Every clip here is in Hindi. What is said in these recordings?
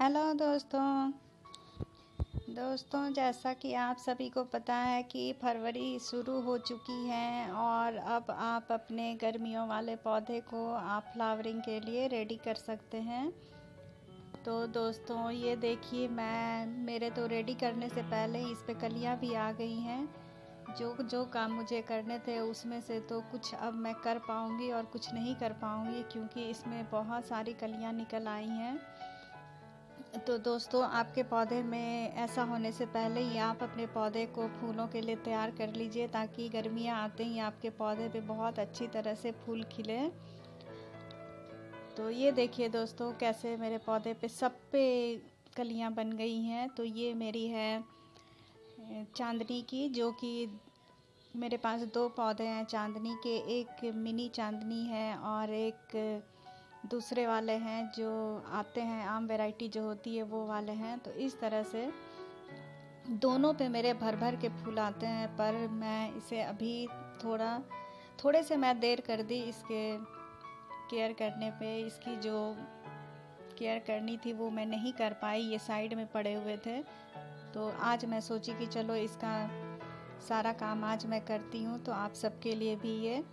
हेलो दोस्तों जैसा कि आप सभी को पता है कि फरवरी शुरू हो चुकी है और अब आप अपने गर्मियों वाले पौधे को आप फ्लावरिंग के लिए रेडी कर सकते हैं। तो दोस्तों ये देखिए मेरे तो रेडी करने से पहले ही इस पे कलियां भी आ गई हैं। जो काम मुझे करने थे उसमें से तो कुछ अब मैं कर पाऊँगी और कुछ नहीं कर पाऊँगी क्योंकि इसमें बहुत सारी कलियां निकल आई हैं। तो दोस्तों आपके पौधे में ऐसा होने से पहले ही आप अपने पौधे को फूलों के लिए तैयार कर लीजिए ताकि गर्मियाँ आते ही आपके पौधे पे बहुत अच्छी तरह से फूल खिले। तो ये देखिए दोस्तों कैसे मेरे पौधे पे सब पे कलियाँ बन गई हैं। तो ये मेरी है चांदनी की, जो कि मेरे पास दो पौधे हैं चांदनी के, एक मिनी चांदनी है और एक दूसरे वाले हैं जो आते हैं आम वैरायटी जो होती है वो वाले हैं। तो इस तरह से दोनों पे मेरे भर भर के फूल आते हैं, पर मैं इसे अभी थोड़े से मैं देर कर दी इसके केयर करने पे। इसकी जो केयर करनी थी वो मैं नहीं कर पाई, ये साइड में पड़े हुए थे। तो आज मैं सोची कि चलो इसका सारा काम आज मैं करती हूँ, तो आप सबके लिए भी ये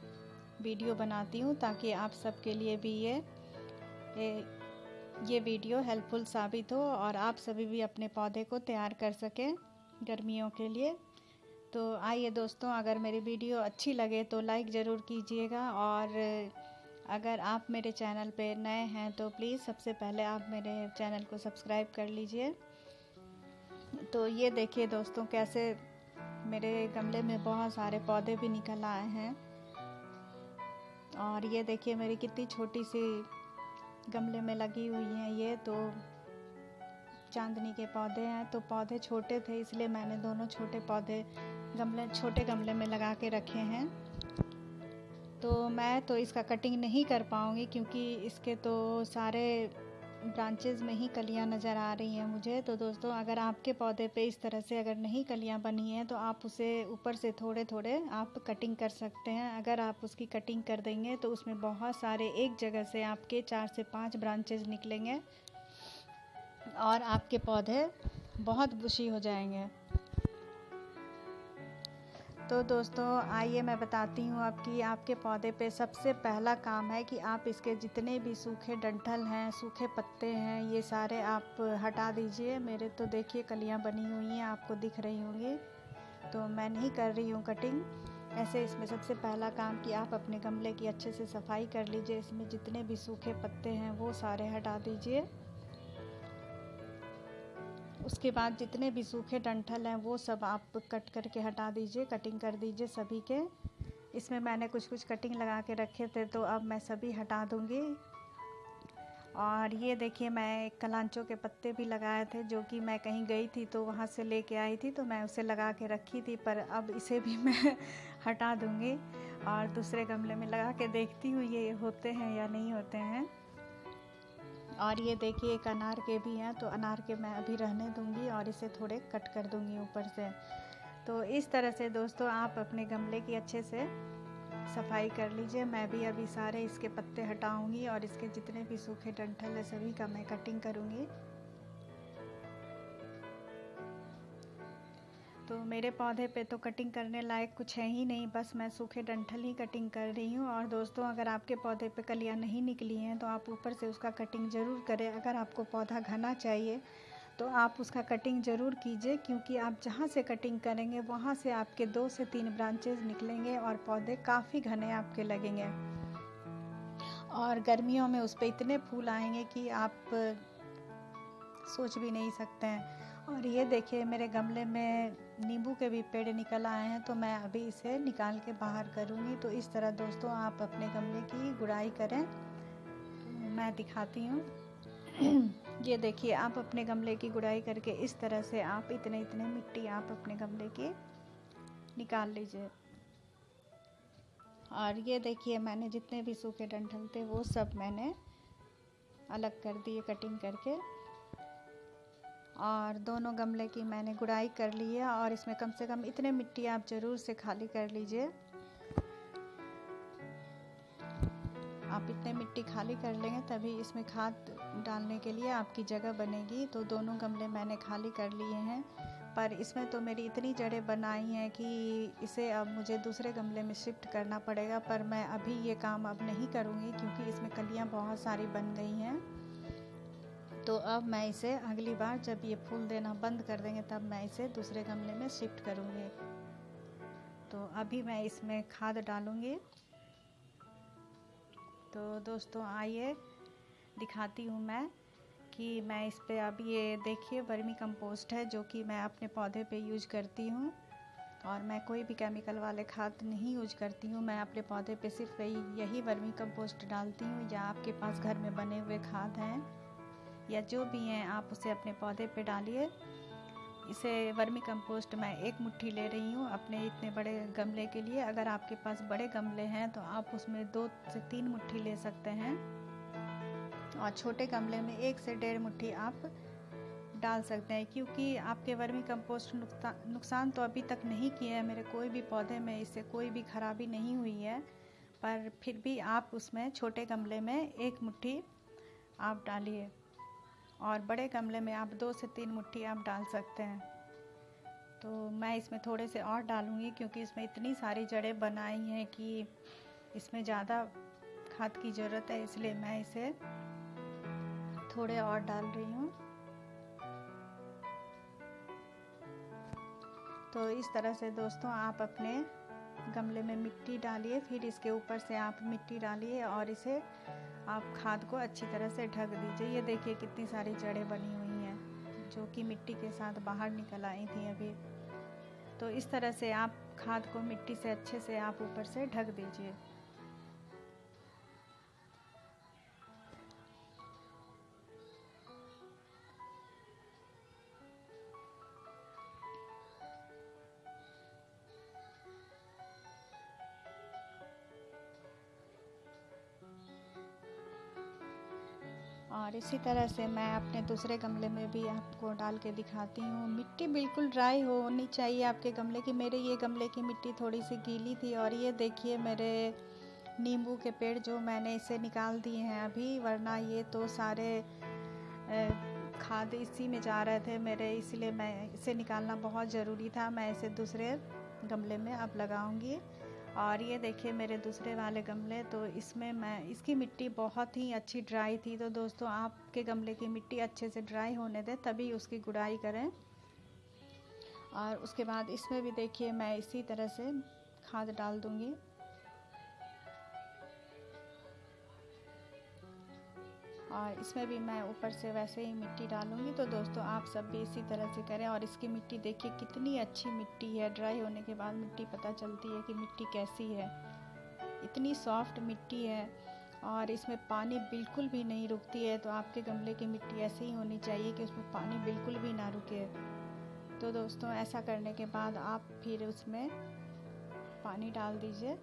वीडियो बनाती हूँ ताकि आप सबके लिए भी ये वीडियो हेल्पफुल साबित हो और आप सभी भी अपने पौधे को तैयार कर सकें गर्मियों के लिए। तो आइए दोस्तों, अगर मेरी वीडियो अच्छी लगे तो लाइक ज़रूर कीजिएगा और अगर आप मेरे चैनल पे नए हैं तो प्लीज़ सबसे पहले आप मेरे चैनल को सब्सक्राइब कर लीजिए। तो ये देखिए दोस्तों कैसे मेरे गमले में बहुत सारे पौधे भी निकल आए हैं और ये देखिए मेरी कितनी छोटी सी गमले में लगी हुई हैं। ये तो चांदनी के पौधे हैं। तो पौधे छोटे थे इसलिए मैंने दोनों छोटे गमले में लगा के रखे हैं। तो मैं तो इसका कटिंग नहीं कर पाऊँगी क्योंकि इसके तो सारे ब्रांचेस में ही कलियां नज़र आ रही हैं मुझे। तो दोस्तों अगर आपके पौधे पे इस तरह से अगर नहीं कलियां बनी हैं तो आप उसे ऊपर से थोड़े थोड़े आप कटिंग कर सकते हैं। अगर आप उसकी कटिंग कर देंगे तो उसमें बहुत सारे एक जगह से आपके 4 से 5 ब्रांचेस निकलेंगे और आपके पौधे बहुत बुशी हो जाएंगे। तो दोस्तों आइए मैं बताती हूँ अब कि आपके पौधे पे सबसे पहला काम है कि आप इसके जितने भी सूखे डंठल हैं, सूखे पत्ते हैं, ये सारे आप हटा दीजिए। मेरे तो देखिए कलियाँ बनी हुई हैं, आपको दिख रही होंगी, तो मैं नहीं कर रही हूँ कटिंग। ऐसे इसमें सबसे पहला काम कि आप अपने गमले की अच्छे से सफाई कर लीजिए। इसमें जितने भी सूखे पत्ते हैं वो सारे हटा दीजिए। उसके बाद जितने भी सूखे डंठल हैं वो सब आप कट करके हटा दीजिए, कटिंग कर दीजिए सभी के। इसमें मैंने कुछ कटिंग लगा के रखे थे तो अब मैं सभी हटा दूंगी। और ये देखिए मैं कलांचो के पत्ते भी लगाए थे जो कि मैं कहीं गई थी तो वहाँ से लेके आई थी, तो मैं उसे लगा के रखी थी, पर अब इसे भी मैं हटा दूंगी और दूसरे गमले में लगा के देखती हूँ ये होते हैं या नहीं होते हैं। और ये देखिए एक अनार के भी हैं, तो अनार के मैं अभी रहने दूंगी और इसे थोड़े कट कर दूंगी ऊपर से। तो इस तरह से दोस्तों आप अपने गमले की अच्छे से सफाई कर लीजिए। मैं भी अभी सारे इसके पत्ते हटाऊंगी और इसके जितने भी सूखे डंठल है सभी का मैं कटिंग करूंगी। तो मेरे पौधे पे तो कटिंग करने लायक कुछ है ही नहीं, बस मैं सूखे डंठल ही कटिंग कर रही हूँ। और दोस्तों अगर आपके पौधे पे कलियाँ नहीं निकली हैं तो आप ऊपर से उसका कटिंग ज़रूर करें। अगर आपको पौधा घना चाहिए तो आप उसका कटिंग ज़रूर कीजिए, क्योंकि आप जहाँ से कटिंग करेंगे वहाँ से आपके 2 से 3 ब्रांचेज निकलेंगे और पौधे काफ़ी घने आपके लगेंगे और गर्मियों में उस पर इतने फूल आएंगे कि आप सोच भी नहीं सकते हैं। और ये देखिए मेरे गमले में नींबू के भी पेड़ निकल आए हैं, तो मैं अभी इसे निकाल के बाहर करूँगी। तो इस तरह दोस्तों आप अपने गमले की गुड़ाई करें। मैं दिखाती हूँ। ये देखिए आप अपने गमले की गुड़ाई करके इस तरह से आप इतने मिट्टी आप अपने गमले की निकाल लीजिए। और ये देखिए मैंने जितने भी सूखे डंठल थे वो सब मैंने अलग कर दिए कटिंग करके, और दोनों गमले की मैंने गुड़ाई कर ली है। और इसमें कम से कम इतने मिट्टी आप ज़रूर से खाली कर लीजिए। आप इतने मिट्टी मिट्टी खाली कर लेंगे तभी इसमें खाद डालने के लिए आपकी जगह बनेगी। तो दोनों गमले मैंने खाली कर लिए हैं, पर इसमें तो मेरी इतनी जड़ें बनाई हैं कि इसे अब मुझे दूसरे गमले में शिफ्ट करना पड़ेगा। पर मैं अभी ये काम अब नहीं करूँगी क्योंकि इसमें कलियाँ बहुत सारी बन गई हैं। तो अब मैं इसे अगली बार जब ये फूल देना बंद कर देंगे तब मैं इसे दूसरे गमले में शिफ्ट करूँगी। तो अभी मैं इसमें खाद डालूँगी। तो दोस्तों आइए दिखाती हूँ मैं कि मैं इस पे अब ये देखिए वर्मी कंपोस्ट है जो कि मैं अपने पौधे पे यूज करती हूँ। और मैं कोई भी केमिकल वाले खाद नहीं यूज करती हूँ। मैं अपने पौधे पे सिर्फ यही वर्मी कंपोस्ट डालती हूँ, या आपके पास घर में बने हुए खाद हैं या जो भी हैं आप उसे अपने पौधे पे डालिए। इसे वर्मी कंपोस्ट मैं 1 मुट्ठी ले रही हूँ अपने इतने बड़े गमले के लिए। अगर आपके पास बड़े गमले हैं तो आप उसमें 2 से 3 मुट्ठी ले सकते हैं, और छोटे गमले में 1 से 1.5 मुट्ठी आप डाल सकते हैं। क्योंकि आपके वर्मी कंपोस्ट नुकसान तो अभी तक नहीं किया है मेरे कोई भी पौधे में, इससे कोई भी खराबी नहीं हुई है, पर फिर भी आप उसमें छोटे गमले में 1 मुट्ठी आप डालिए, और बड़े गमले में आप 2 से 3 मुट्ठी आप डाल सकते हैं। तो मैं इसमें थोड़े से और डालूँगी क्योंकि इसमें इतनी सारी जड़ें बनाई हैं कि इसमें ज़्यादा खाद की ज़रूरत है, इसलिए मैं इसे थोड़े और डाल रही हूँ। तो इस तरह से दोस्तों आप अपने गमले में मिट्टी डालिए, फिर इसके ऊपर से आप मिट्टी डालिए और इसे आप खाद को अच्छी तरह से ढक दीजिए। ये देखिए कितनी सारी जड़ें बनी हुई हैं जो कि मिट्टी के साथ बाहर निकल आई थी अभी। तो इस तरह से आप खाद को मिट्टी से अच्छे से आप ऊपर से ढक दीजिए। और इसी तरह से मैं अपने दूसरे गमले में भी आपको डाल के दिखाती हूँ। मिट्टी बिल्कुल ड्राई होनी चाहिए आपके गमले की। मेरे ये गमले की मिट्टी थोड़ी सी गीली थी, और ये देखिए मेरे नींबू के पेड़ जो मैंने इसे निकाल दिए हैं अभी, वरना ये तो सारे खाद इसी में जा रहे थे मेरे, इसलिए मैं इसे निकालना बहुत ज़रूरी था। मैं इसे दूसरे गमले में अब लगाऊंगी। और ये देखिए मेरे दूसरे वाले गमले, तो इसमें मैं इसकी मिट्टी बहुत ही अच्छी ड्राई थी। तो दोस्तों आपके गमले की मिट्टी अच्छे से ड्राई होने दें तभी उसकी गुड़ाई करें। और उसके बाद इसमें भी देखिए मैं इसी तरह से खाद डाल दूंगी। और इसमें भी मैं ऊपर से वैसे ही मिट्टी डालूंगी। तो दोस्तों आप सब भी इसी तरह से करें। और इसकी मिट्टी देखिए कितनी अच्छी मिट्टी है, ड्राई होने के बाद मिट्टी पता चलती है कि मिट्टी कैसी है, इतनी सॉफ्ट मिट्टी है, और इसमें पानी बिल्कुल भी नहीं रुकती है। तो आपके गमले की मिट्टी ऐसी ही होनी चाहिए कि उसमें पानी बिल्कुल भी ना रुके। तो दोस्तों ऐसा करने के बाद आप फिर उसमें पानी डाल दीजिए,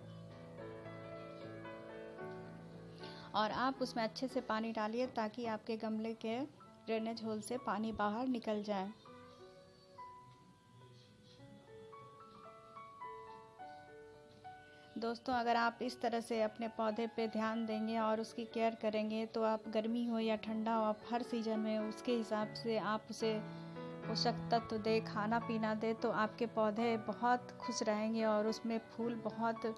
और आप उसमें अच्छे से पानी डालिए ताकि आपके गमले के ड्रेनेज होल से पानी बाहर निकल जाए। दोस्तों अगर आप इस तरह से अपने पौधे पे ध्यान देंगे और उसकी केयर करेंगे तो आप गर्मी हो या ठंडा हो, आप हर सीजन में उसके हिसाब से आप उसे पोषक तत्व दे, खाना पीना दे, तो आपके पौधे बहुत खुश रहेंगे और उसमें फूल बहुत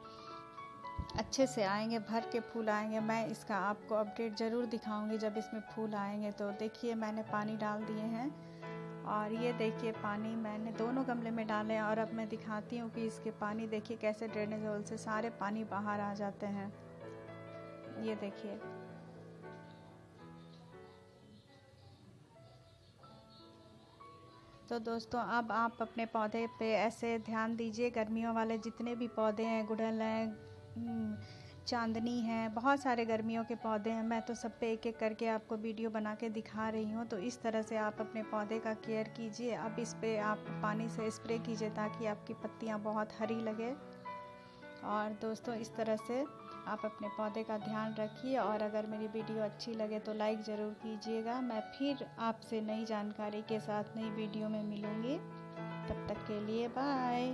अच्छे से आएंगे, भर के फूल आएंगे। मैं इसका आपको अपडेट ज़रूर दिखाऊंगी जब इसमें फूल आएंगे। तो देखिए मैंने पानी डाल दिए हैं, और ये देखिए पानी मैंने दोनों गमले में डाले हैं। और अब मैं दिखाती हूँ कि इसके पानी देखिए कैसे ड्रेनेज होल से सारे पानी बाहर आ जाते हैं। ये देखिए तो दोस्तों अब आप अपने पौधे पे ऐसे ध्यान दीजिए। गर्मियों वाले जितने भी पौधे हैं, गुड़हल हैं, चांदनी है, बहुत सारे गर्मियों के पौधे हैं, मैं तो सब पे एक एक करके आपको वीडियो बना के दिखा रही हूँ। तो इस तरह से आप अपने पौधे का केयर कीजिए। अब इस पे आप पानी से स्प्रे कीजिए ताकि आपकी पत्तियाँ बहुत हरी लगे। और दोस्तों इस तरह से आप अपने पौधे का ध्यान रखिए। और अगर मेरी वीडियो अच्छी लगे तो लाइक ज़रूर कीजिएगा। मैं फिर आपसे नई जानकारी के साथ नई वीडियो में मिलूँगी। तब तक के लिए बाय।